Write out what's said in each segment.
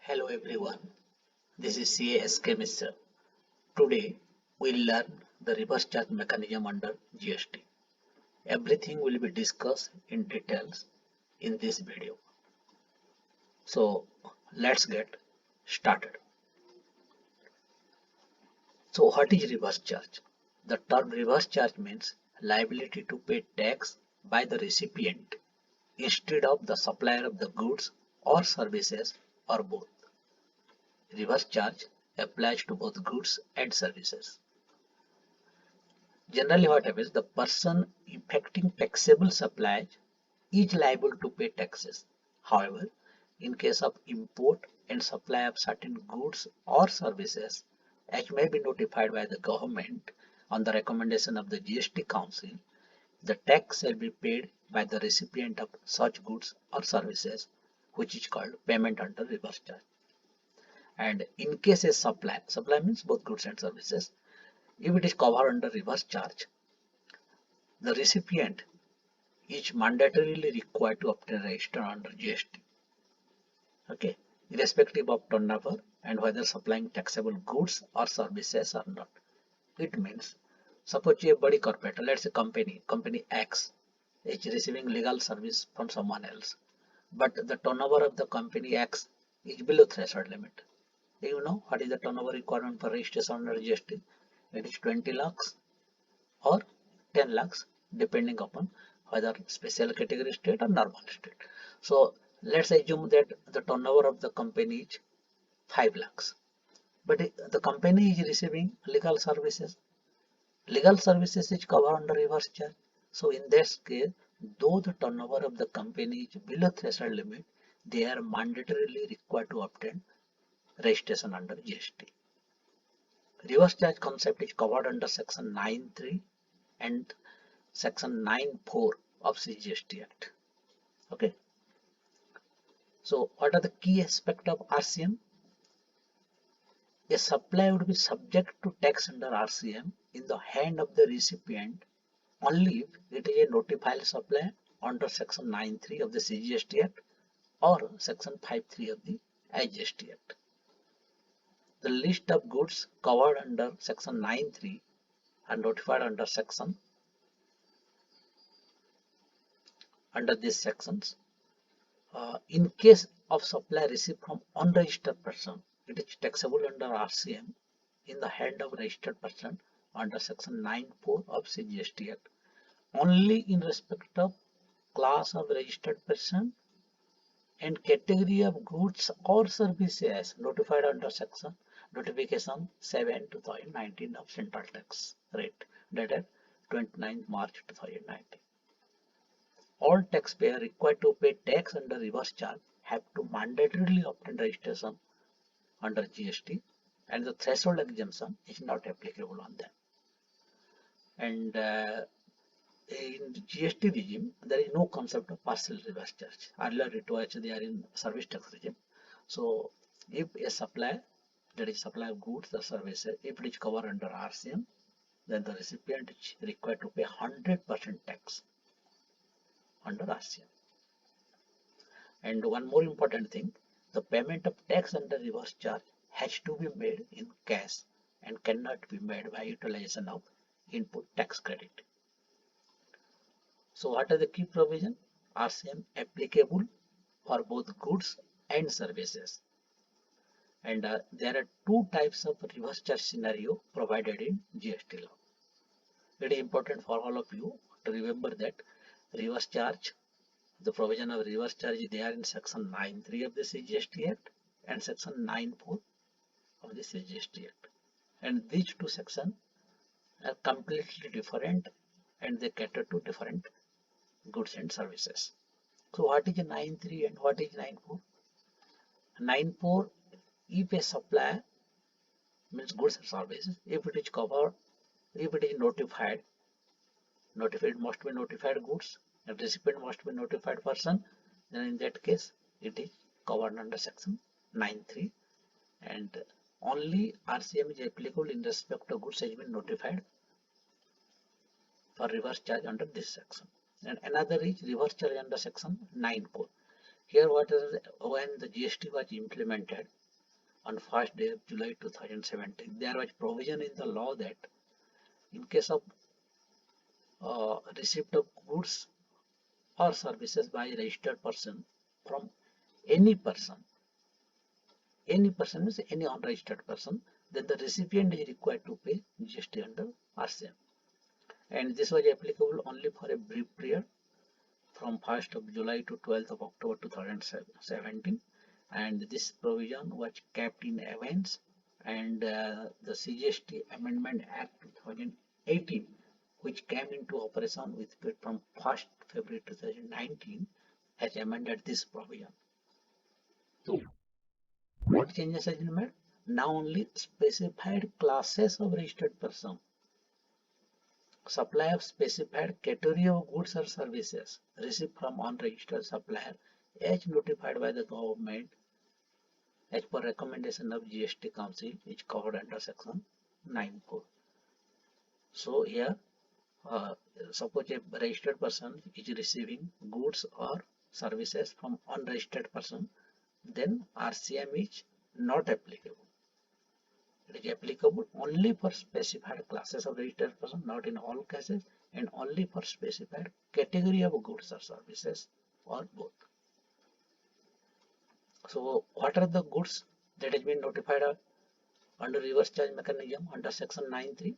Hello everyone, this is CA S K Mishra. Today we'll learn the reverse charge mechanism under GST. Everything will be discussed in details in this video. So let's get started. So what is reverse charge? The term reverse charge means liability to pay tax by the recipient instead of the supplier of the goods or services or both. Reverse charge applies to both goods and services. Generally, what happens, the person effecting taxable supplies is liable to pay taxes. However, in case of import and supply of certain goods or services, as may be notified by the government on the recommendation of the GST Council, the tax shall be paid by the recipient of such goods or services, which is called payment under reverse charge. And in case a supply means both goods and services, if it is covered under reverse charge, the recipient is mandatorily required to obtain register under GST. Okay, irrespective of turnover and whether supplying taxable goods or services or not. It means, suppose a body corporate, let's say company X is receiving legal service from someone else, but the turnover of the company X is below threshold limit. You know what is the turnover requirement for registration under GST? It is 20 lakhs or 10 lakhs depending upon whether special category state or normal state. So let's assume that the turnover of the company is 5 lakhs, but the company is receiving legal services. Legal services is covered under reverse charge. So in this case, though the turnover of the company is below threshold limit, they are mandatorily required to obtain registration under GST. Reverse charge concept is covered under section 9(3) and section 9(4) of CGST Act. Okay. So what are the key aspects of RCM? A supply would be subject to tax under RCM in the hand of the recipient only if it is a notified supply under section 9(3) of the CGST Act or section 5(3) of the IGST Act. The list of goods covered under section 9(3) are notified under these sections. In case of supply received from unregistered person, it is taxable under RCM in the hand of registered person under section 9(4) of CGST Act only in respect of class of registered person and category of goods or services notified under section notification 7/2019 of central tax rate dated 29th March 2019. All taxpayers required to pay tax under reverse charge have to mandatorily obtain registration under GST, and the threshold exemption is not applicable on them. And in GST regime, there is no concept of partial reverse charge. Earlier it was there in service tax regime. So if a supply, that is supply of goods or services, if it is covered under RCM, then the recipient is required to pay 100% tax under RCM. And one more important thing, the payment of tax under reverse charge has to be made in cash and cannot be made by utilization of input tax credit. So what are the key provisions? RCM applicable for both goods and services. And there are two types of reverse charge scenario provided in GST law. It is important for all of you to remember that reverse charge, the provision of reverse charge is there in section 9(3) of the CGST Act and section 9(4) of the CGST Act. And these two sections are completely different and they cater to different goods and services. So what is 9(3) and what is 9(4)? 9(4), if a supply means goods or services, if it is covered, if it is notified must be notified goods and recipient must be notified person, then in that case it is covered under section 9(3), and only RCM is applicable in respect of goods has been notified for reverse charge under this section. And another is reverse charge under section 9(4). Here, what is when the GST was implemented on 1st day of July 2017, there was provision in the law that in case of receipt of goods or services by a registered person from any person, any person means any unregistered person, then the recipient is required to pay GST under RCM. And this was applicable only for a brief period from 1st of July to 12th of October 2017, and this provision was kept in abeyance, and the CGST Amendment Act 2018, which came into operation with effect from 1st February 2019, has amended this provision. So, what changes have been made? Now only specified classes of registered person, supply of specified category of goods or services received from unregistered supplier as notified by the government as per recommendation of GST Council is covered under section 9(4). So here, suppose a registered person is receiving goods or services from unregistered person, then RCM is not applicable. It is applicable only for specified classes of registered person, not in all cases, and only for specified category of goods or services, or both. So, what are the goods that has been notified under reverse charge mechanism under section 9(3),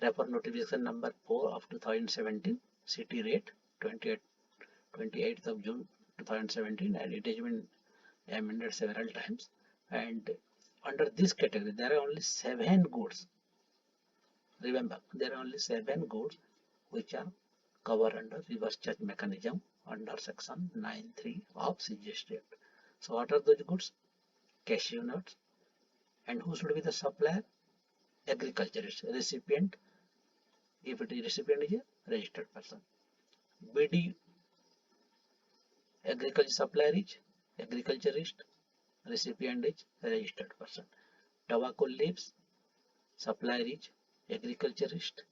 refer notification number 4 of 2017, city rate 28th of June 2017, and it has been amended several times. And under this category, there are only 7 goods. Remember, there are only 7 goods which are covered under reverse charge mechanism under section 9(3) of CGST Act. So, what are those goods? Cashew nuts. And who should be the supplier? Agriculturist. Recipient, if it is recipient, is a registered person. BD, agriculture supplier is agriculturist. Recipient is a registered person. Tobacco leaves, supplier is agriculturist.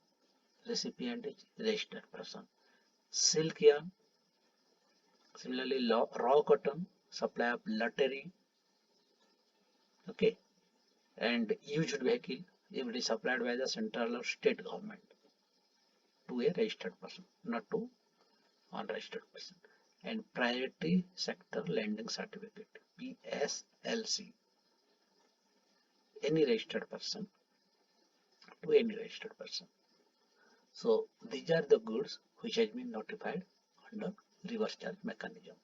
Recipient is registered person. Silk yarn, similarly raw cotton, supply of lottery, okay, and used vehicle if it is supplied by the central or state government to a registered person, not to unregistered person. And priority sector lending certificate, PSLC, any registered person to any registered person. So these are the goods which has been notified under reverse charge mechanism.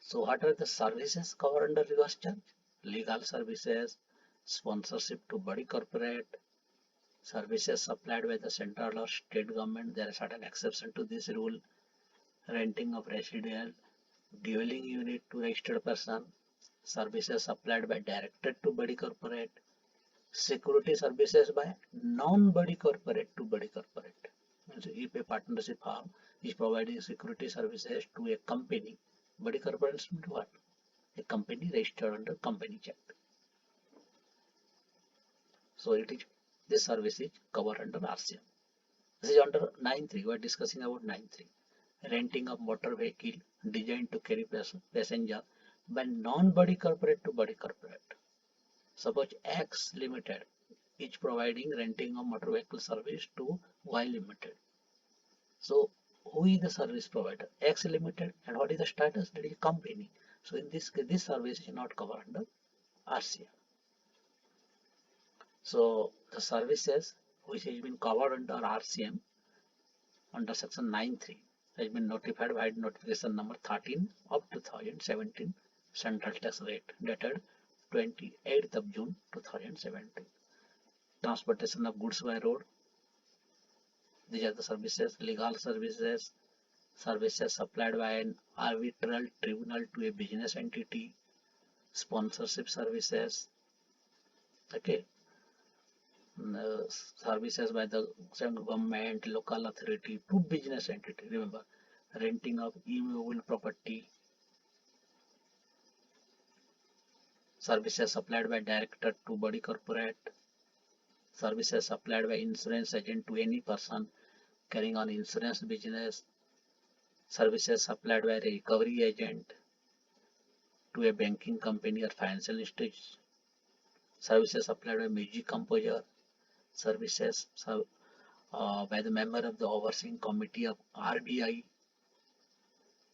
So what are the services covered under reverse charge? Legal services, sponsorship to body corporate, services supplied by the central or state government. There are certain exceptions to this rule. Renting of residential dwelling unit to registered person, services supplied by directed to body corporate, security services by non-body corporate to body corporate. If a partnership firm is providing security services to a company, body corporate means what? A company registered under Company Act. So it is, this service is covered under RCM. This is under 9(3). We are discussing about 9(3). Renting of motor vehicle designed to carry passenger by non-body corporate to body corporate. Suppose X Limited is providing renting of motor vehicle service to Y Limited. So who is the service provider? X Limited. And what is the status? That is company. So in this case, this service is not covered under RCM. So the services which has been covered under RCM under section 9(3) has been notified by notification number 13 of 2017 central tax rate dated 28th of June 2017. Transportation of goods by road. These are the services. Legal services, services supplied by an arbitral tribunal to a business entity, sponsorship services, okay, services by the government, local authority to business entity. Remember, renting of immovable property, services supplied by director to body corporate, services supplied by insurance agent to any person carrying on insurance business, services supplied by a recovery agent to a banking company or financial institution, services supplied by music composer, services by the member of the overseeing committee of RBI,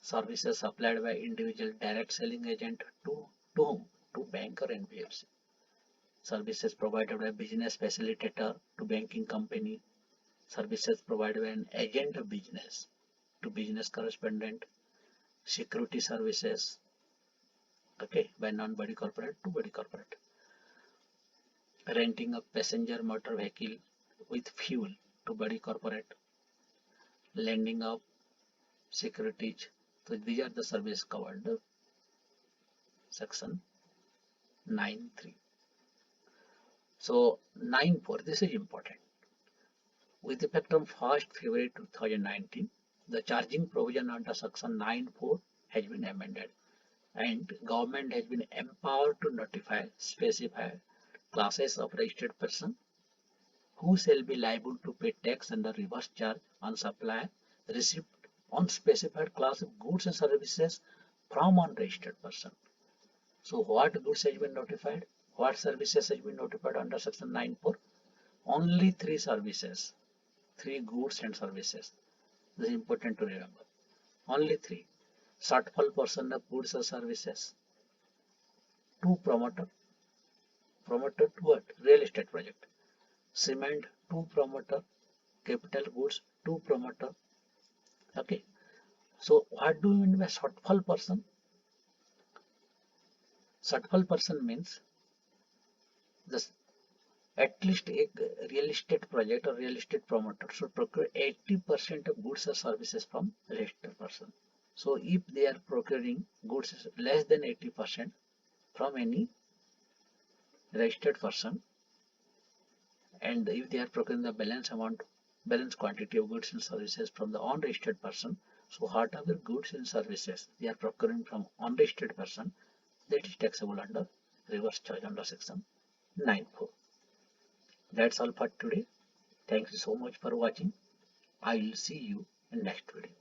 services supplied by individual direct selling agent to whom? To bank or NBFC. Services provided by business facilitator to banking company. Services provided by an agent of business to business correspondent. Security services, okay, by non-body corporate to body corporate. Renting of passenger motor vehicle with fuel to body corporate. Lending of securities. So these are the services covered section 9.3. So 9.4, this is important. With effect from 1st February 2019, the charging provision under section 9.4 has been amended and government has been empowered to notify specified classes of registered person who shall be liable to pay tax under reverse charge on supply received on specified class of goods and services from unregistered person. So what goods has been notified? What services has been notified under section 9.4? Only three services, three goods and services. This is important to remember. Only three. Shortfall portion of goods or services. Two promoter. Promoter to what? Real estate project. Cement, two promoter. Capital goods, two promoter. Okay. So what do you mean by shortfall person? Shortfall person means this at least a real estate project or real estate promoter should procure 80% of goods or services from registered person. So if they are procuring goods less than 80% from any registered person, and if they are procuring the balance quantity of goods and services from the unregistered person, so whatever goods and services they are procuring from unregistered person, that is taxable under reverse charge under section 9.4. That's all for today. Thank you so much for watching. I will see you in next video.